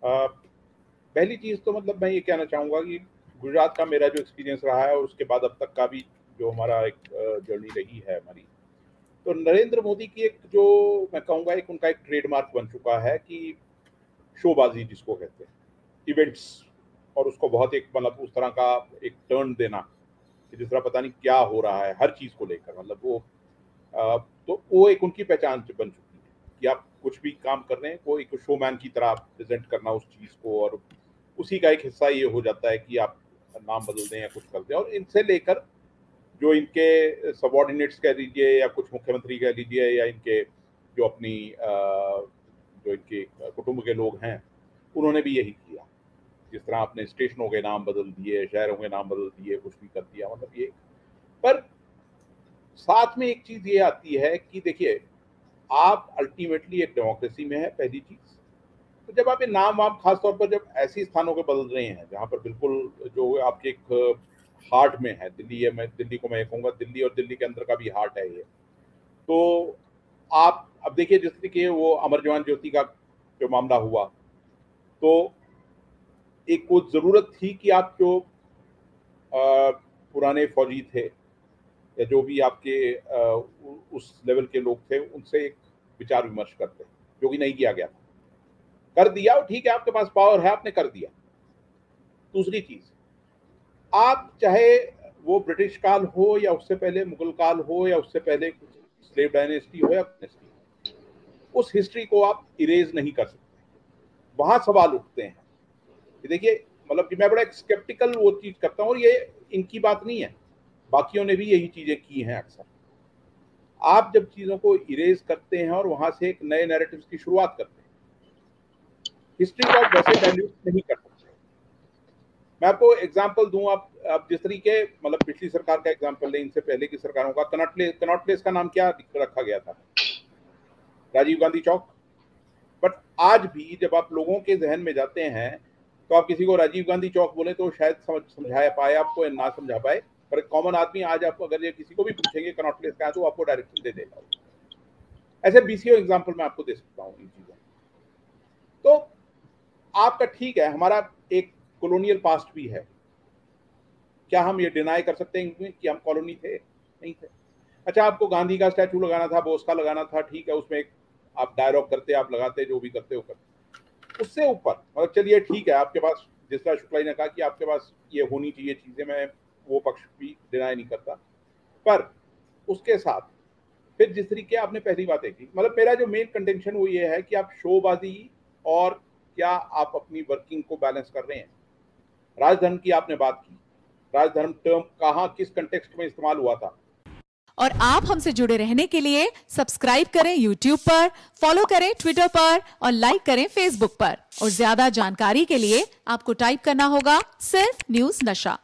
अ, पहली चीज़ तो मतलब मैं ये कहना चाहूँगा कि गुजरात का मेरा जो एक्सपीरियंस रहा है और उसके बाद अब तक का भी जो हमारा एक जर्नी रही है हमारी, तो नरेंद्र मोदी की एक जो मैं कहूँगा एक उनका एक ट्रेडमार्क बन चुका है कि शोबाज़ी जिसको कहते हैं, इवेंट्स, और उसको बहुत एक मतलब उस तरह का एक टर्न देना कि जिस तरह पता नहीं क्या हो रहा है हर चीज़ को लेकर, मतलब वो तो वो एक उनकी पहचान बन चुकी है कि आप कुछ भी काम कर रहे हैं, वो एक शोमैन की तरह आप प्रेज़ेंट करना उस चीज़ को, और उसी का एक हिस्सा ये हो जाता है कि आप नाम बदल दें या कुछ कर दें। और इनसे लेकर जो इनके सबॉर्डिनेट्स कह लीजिए या कुछ मुख्यमंत्री कह लीजिए या इनके जो अपनी जो इनके कुटुंब के लोग हैं, उन्होंने भी यही किया। जिस तरह आपने स्टेशनों के नाम बदल दिए, शहरों के नाम बदल दिए, कुछ भी कर दिया, मतलब ये। पर साथ में एक चीज़ ये आती है कि देखिए, आप अल्टीमेटली एक डेमोक्रेसी में हैं, पहली चीज़। तो जब आप ये नाम-वाम ख़ास तौर पर जब ऐसी स्थानों पे बदल रहे हैं, जहाँ पर बिल्कुल जो आपके एक हार्ट में है, दिल्ली है, मैं दिल्ली को मैं ये कहूँगा, दिल्ली और दिल्ली के अंदर का भी हार्ट है ये। तो आप अब देखिए जिस तरीके वो अमर जवान ज्योति का जो मामला हुआ, तो एक वो ज़रूरत थी कि आप जो पुराने फौजी थे या जो भी आपके उस लेवल के लोग थे, उनसे एक विचार विमर्श करते, जो कि नहीं किया गया था। कर दिया और ठीक है, आपके पास पावर है, आपने कर दिया। दूसरी चीज़, आप चाहे वो ब्रिटिश काल हो या उससे पहले मुगल काल हो या उससे पहले स्लेव डायनेस्टी हो या डायनेस्टी हो, उस हिस्ट्री को आप इरेज़ नहीं कर सकते। वहाँ सवाल उठते हैं। कि देखिए, मतलब कि मैं बड़ा एक स्केप्टिकल वो चीज़ करता हूँ, और ये इनकी बात नहीं है, बाकियों ने भी यही चीज़ें की हैं अक्सर। आप जब चीज़ों को इरेज़ करते हैं और वहाँ से एक नए नैरेटिव्स की शुरुआत करते हैं, हिस्ट्री को आप वैसे डाइल्यूट नहीं कर सकते। मैं आपको एग्ज़ाम्पल दूँ, आप जिस तरीके मतलब पिछली सरकार का एग्ज़ाम्पल लें, इनसे पहले की सरकारों का, कनॉट प्लेस का नाम क्या रखा गया था? राजीव गांधी चौक। बट आज भी जब आप लोगों के ज़हन में जाते हैं, तो आप किसी को राजीव गांधी चौक बोले तो शायद समझा पाए आपको या ना समझा पाए, पर एक कॉमन आदमी आज आप अगर ये किसी को भी पूछेंगे कनॉट प्लेस कहाँ है, तो आपको डायरेक्शन दे देगा। ऐसे बीसीओ एग्ज़ाम्पल मैं आपको दे सकता हूँ इन चीज़ों। तो आपका ठीक है, हमारा एक कॉलोनियल पास्ट भी है। क्या हम ये डिनाई कर सकते हैं कि हम कॉलोनी थे? नहीं थे। अच्छा, आपको गांधी का स्टैचू लगाना था, बोस का लगाना था, ठीक है, उसमें एक आप डायलॉग करते, आप लगाते, जो भी करते हो करते। उससे ऊपर मतलब चलिए ठीक है, आपके पास जिस तरह शुक्ला जी ने कहा कि आपके पास ये होनी चाहिए चीज़ें, मैं वो पक्ष भी डिनाई नहीं करता। पर उसके साथ फिर जिस तरीके आपने पहली बातें की, मतलब मेरा जो मेन कंटेंशन वो ये है कि आप शोबाजी और क्या आप अपनी वर्किंग को बैलेंस कर रहे हैं। राजधर्म की आपने बात की, राजधर्म टर्म कहाँ किस कंटेक्स्ट में इस्तेमाल हुआ था। और आप हमसे जुड़े रहने के लिए सब्सक्राइब करें YouTube पर, फॉलो करें Twitter पर और लाइक करें Facebook पर। और ज्यादा जानकारी के लिए आपको टाइप करना होगा सिर्फ न्यूज़ नशा।